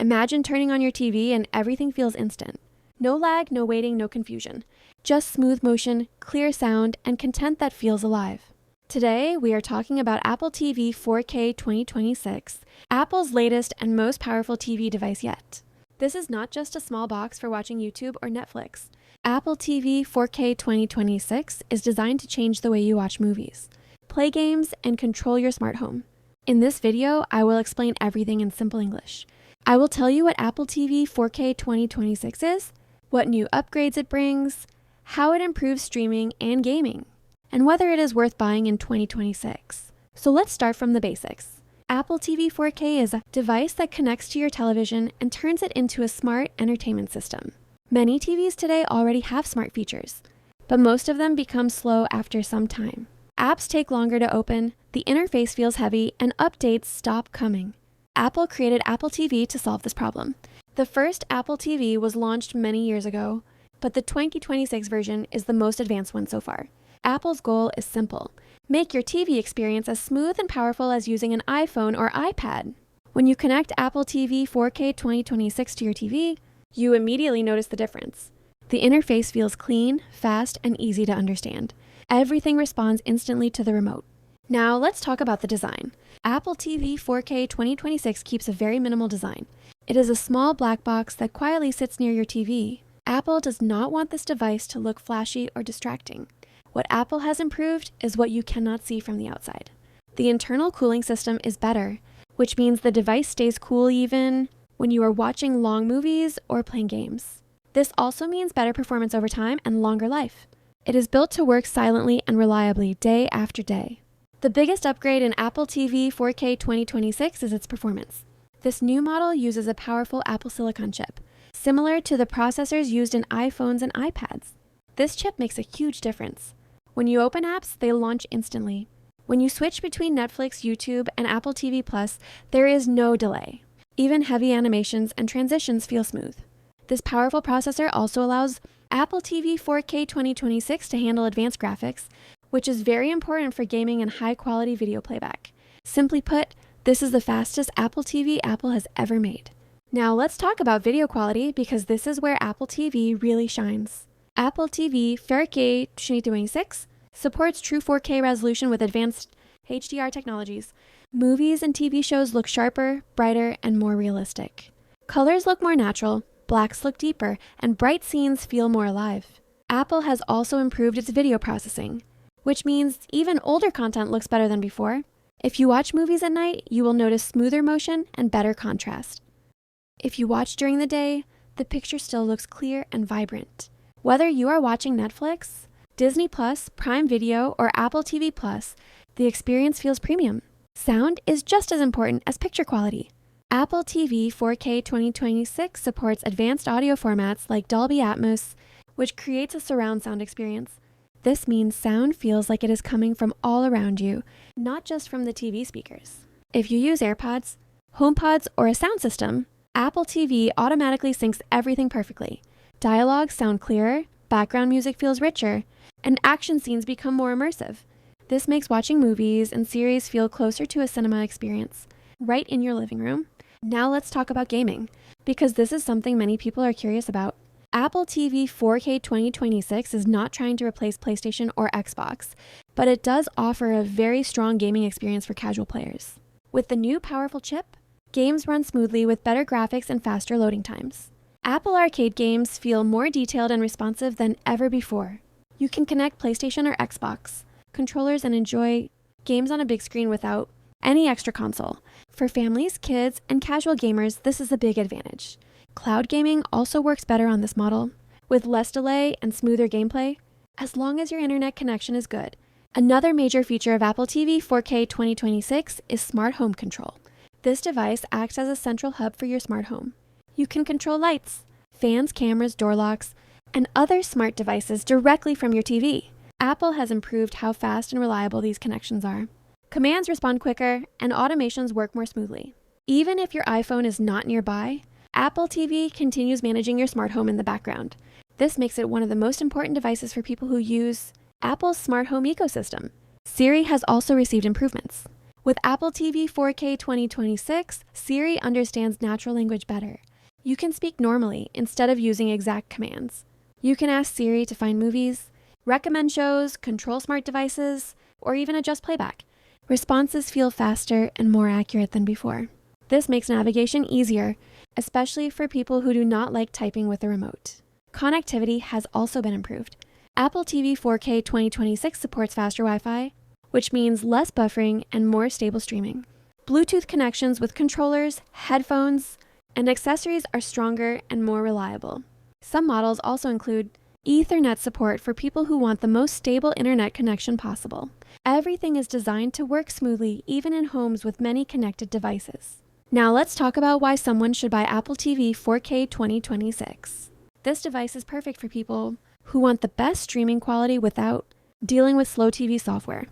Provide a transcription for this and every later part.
Imagine turning on your TV and everything feels instant. No lag, no waiting, no confusion. Just smooth motion, clear sound, and content that feels alive. Today, we are talking about Apple TV 4K 2026, Apple's latest and most powerful TV device yet. This is not just a small box for watching YouTube or Netflix. Apple TV 4K 2026 is designed to change the way you watch movies, play games, and control your smart home. In this video, I will explain everything in simple English. I will tell you what Apple TV 4K 2026 is, what new upgrades it brings, how it improves streaming and gaming, and whether it is worth buying in 2026. So let's start from the basics. Apple TV 4K is a device that connects to your television and turns it into a smart entertainment system. Many TVs today already have smart features, but most of them become slow after some time. Apps take longer to open, the interface feels heavy, and updates stop coming. Apple created Apple TV to solve this problem. The first Apple TV was launched many years ago, but the 2026 version is the most advanced one so far. Apple's goal is simple. Make your TV experience as smooth and powerful as using an iPhone or iPad. When you connect Apple TV 4K 2026 to your TV, you immediately notice the difference. The interface feels clean, fast, and easy to understand. Everything responds instantly to the remote. Now let's talk about the design. Apple TV 4K 2026 keeps a very minimal design. It is a small black box that quietly sits near your TV. Apple does not want this device to look flashy or distracting. What Apple has improved is what you cannot see from the outside. The internal cooling system is better, which means the device stays cool even when you are watching long movies or playing games. This also means better performance over time and longer life. It is built to work silently and reliably day after day. The biggest upgrade in Apple TV 4K 2026 is its performance. This new model uses a powerful Apple Silicon chip, similar to the processors used in iPhones and iPads. This chip makes a huge difference. When you open apps, they launch instantly. When you switch between Netflix, YouTube, and Apple TV Plus, there is no delay. Even heavy animations and transitions feel smooth. This powerful processor also allows Apple TV 4K 2026 to handle advanced graphics, which is very important for gaming and high-quality video playback. Simply put, this is the fastest Apple TV Apple has ever made. Now let's talk about video quality because this is where Apple TV really shines. Apple TV 4K 2026 supports true 4K resolution with advanced HDR technologies. Movies and TV shows look sharper, brighter, and more realistic. Colors look more natural, blacks look deeper, and bright scenes feel more alive. Apple has also improved its video processing, which means even older content looks better than before. If you watch movies at night, you will notice smoother motion and better contrast. If you watch during the day, the picture still looks clear and vibrant. Whether you are watching Netflix, Disney Plus, Prime Video, or Apple TV Plus, the experience feels premium. Sound is just as important as picture quality. Apple TV 4K 2026 supports advanced audio formats like Dolby Atmos, which creates a surround sound experience. This means sound feels like it is coming from all around you, not just from the TV speakers. If you use AirPods, HomePods, or a sound system, Apple TV automatically syncs everything perfectly. Dialogues sound clearer, background music feels richer, and action scenes become more immersive. This makes watching movies and series feel closer to a cinema experience, right in your living room. Now let's talk about gaming, because this is something many people are curious about. Apple TV 4K 2026 is not trying to replace PlayStation or Xbox, but it does offer a very strong gaming experience for casual players. With the new powerful chip, games run smoothly with better graphics and faster loading times. Apple Arcade games feel more detailed and responsive than ever before. You can connect PlayStation or Xbox controllers and enjoy games on a big screen without any extra console. For families, kids, and casual gamers, this is a big advantage. Cloud gaming also works better on this model, with less delay and smoother gameplay, as long as your internet connection is good. Another major feature of Apple TV 4K 2026 is Smart Home Control. This device acts as a central hub for your smart home. You can control lights, fans, cameras, door locks, and other smart devices directly from your TV. Apple has improved how fast and reliable these connections are. Commands respond quicker, and automations work more smoothly. Even if your iPhone is not nearby, Apple TV continues managing your smart home in the background. This makes it one of the most important devices for people who use Apple's smart home ecosystem. Siri has also received improvements. With Apple TV 4K 2026, Siri understands natural language better. You can speak normally instead of using exact commands. You can ask Siri to find movies, recommend shows, control smart devices, or even adjust playback. Responses feel faster and more accurate than before. This makes navigation easier, especially for people who do not like typing with a remote. Connectivity has also been improved. Apple TV 4K 2026 supports faster Wi-Fi, which means less buffering and more stable streaming. Bluetooth connections with controllers, headphones, and accessories are stronger and more reliable. Some models also include Ethernet support for people who want the most stable internet connection possible. Everything is designed to work smoothly even in homes with many connected devices. Now let's talk about why someone should buy Apple TV 4K 2026. This device is perfect for people who want the best streaming quality without dealing with slow TV software.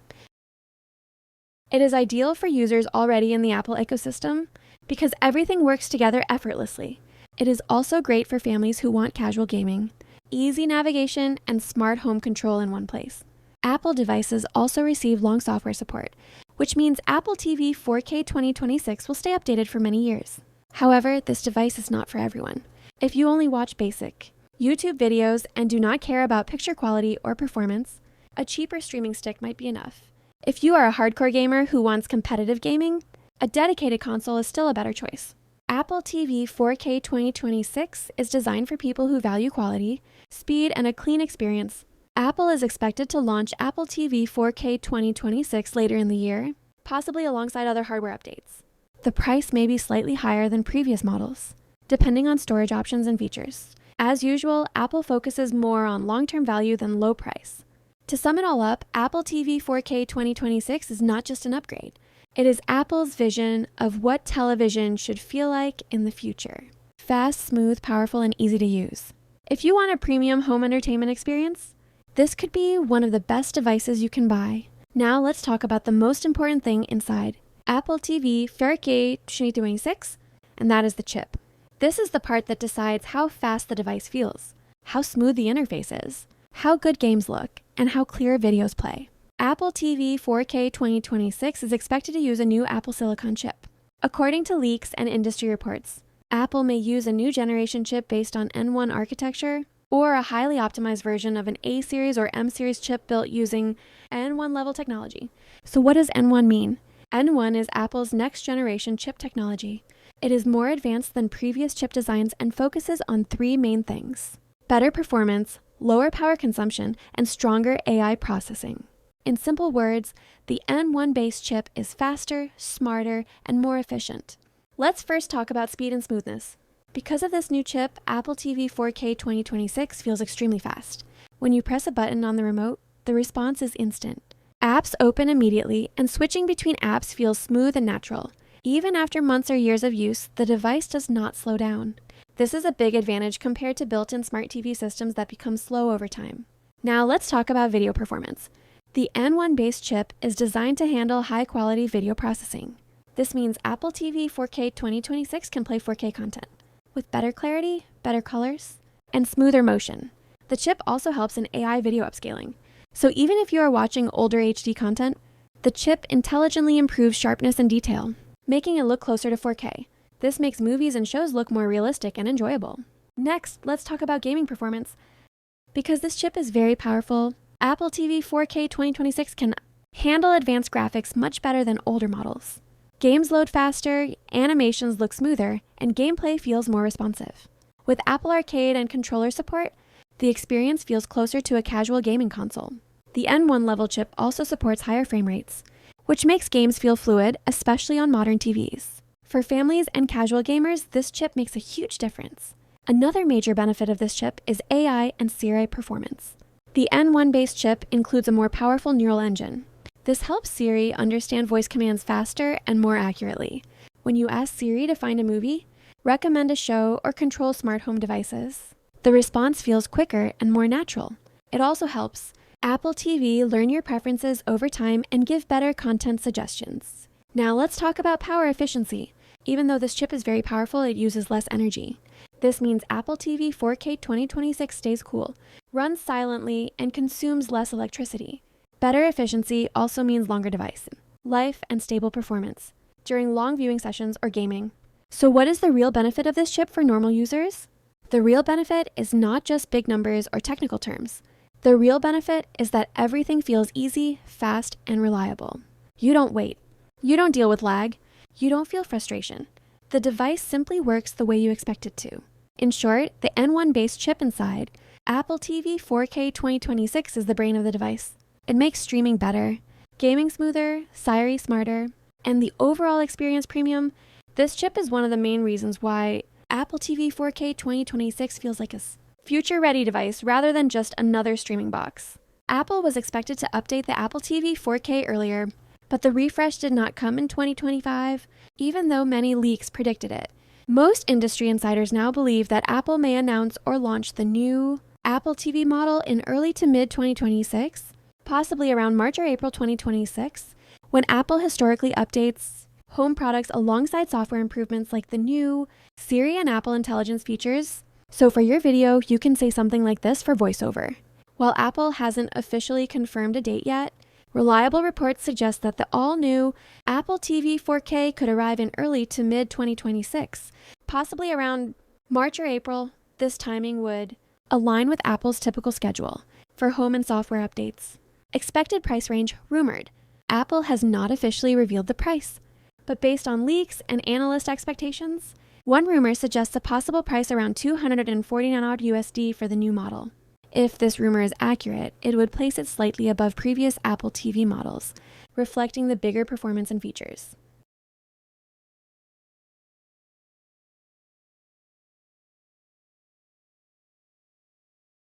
It is ideal for users already in the Apple ecosystem because everything works together effortlessly. It is also great for families who want casual gaming, easy navigation, and smart home control in one place. Apple devices also receive long software support, which means Apple TV 4K 2026 will stay updated for many years. However, this device is not for everyone. If you only watch basic YouTube videos and do not care about picture quality or performance, a cheaper streaming stick might be enough. If you are a hardcore gamer who wants competitive gaming, a dedicated console is still a better choice. Apple TV 4K 2026 is designed for people who value quality, speed, and a clean experience. Apple is expected to launch Apple TV 4K 2026 later in the year, possibly alongside other hardware updates. The price may be slightly higher than previous models, depending on storage options and features. As usual, Apple focuses more on long-term value than low price. To sum it all up, Apple TV 4K 2026 is not just an upgrade. It is Apple's vision of what television should feel like in the future. Fast, smooth, powerful, and easy to use. If you want a premium home entertainment experience, this could be one of the best devices you can buy. Now let's talk about the most important thing inside Apple TV 4K 2026, and that is the chip. This is the part that decides how fast the device feels, how smooth the interface is, how good games look, and how clear videos play. Apple TV 4K 2026 is expected to use a new Apple Silicon chip. According to leaks and industry reports, Apple may use a new generation chip based on N1 architecture, or a highly optimized version of an A-series or M-series chip built using N1 level technology. So what does N1 mean? N1 is Apple's next generation chip technology. It is more advanced than previous chip designs and focuses on three main things: better performance, lower power consumption, and stronger AI processing. In simple words, the N1-based chip is faster, smarter, and more efficient. Let's first talk about speed and smoothness. Because of this new chip, Apple TV 4K 2026 feels extremely fast. When you press a button on the remote, the response is instant. Apps open immediately, and switching between apps feels smooth and natural. Even after months or years of use, the device does not slow down. This is a big advantage compared to built-in smart TV systems that become slow over time. Now let's talk about video performance. The N1-based chip is designed to handle high-quality video processing. This means Apple TV 4K 2026 can play 4K content with better clarity, better colors, and smoother motion. The chip also helps in AI video upscaling. So even if you are watching older HD content, the chip intelligently improves sharpness and detail, making it look closer to 4K. This makes movies and shows look more realistic and enjoyable. Next, let's talk about gaming performance. Because this chip is very powerful, Apple TV 4K 2026 can handle advanced graphics much better than older models. Games load faster, animations look smoother, and gameplay feels more responsive. With Apple Arcade and controller support, the experience feels closer to a casual gaming console. The N1 level chip also supports higher frame rates, which makes games feel fluid, especially on modern TVs. For families and casual gamers, this chip makes a huge difference. Another major benefit of this chip is AI and Siri performance. The N1-based chip includes a more powerful neural engine. This helps Siri understand voice commands faster and more accurately. When you ask Siri to find a movie, recommend a show, or control smart home devices, the response feels quicker and more natural. It also helps Apple TV learn your preferences over time and give better content suggestions. Now let's talk about power efficiency. Even though this chip is very powerful, it uses less energy. This means Apple TV 4K 2026 stays cool, runs silently, and consumes less electricity. Better efficiency also means longer device. life, and stable performance during long viewing sessions or gaming. So what is the real benefit of this chip for normal users? The real benefit is not just big numbers or technical terms. The real benefit is that everything feels easy, fast, and reliable. You don't wait. You don't deal with lag. You don't feel frustration. The device simply works the way you expect it to. In short, the N1-based chip inside Apple TV 4K 2026 is the brain of the device. It makes streaming better, gaming smoother, Siri smarter, and the overall experience premium. This chip is one of the main reasons why Apple TV 4K 2026 feels like a future-ready device rather than just another streaming box. Apple was expected to update the Apple TV 4K earlier, but the refresh did not come in 2025, even though many leaks predicted it. Most industry insiders now believe that Apple may announce or launch the new Apple TV model in early to mid-2026, possibly around March or April 2026, when Apple historically updates home products alongside software improvements like the new Siri and Apple Intelligence features. So for your video, you can say something like this for voiceover. While Apple hasn't officially confirmed a date yet, reliable reports suggest that the all-new Apple TV 4K could arrive in early to mid-2026, possibly around March or April. This timing would align with Apple's typical schedule for home and software updates. Expected price range rumored. Apple has not officially revealed the price, but based on leaks and analyst expectations, one rumor suggests a possible price around $249 for the new model. If this rumor is accurate, it would place it slightly above previous Apple TV models, reflecting the bigger performance and features.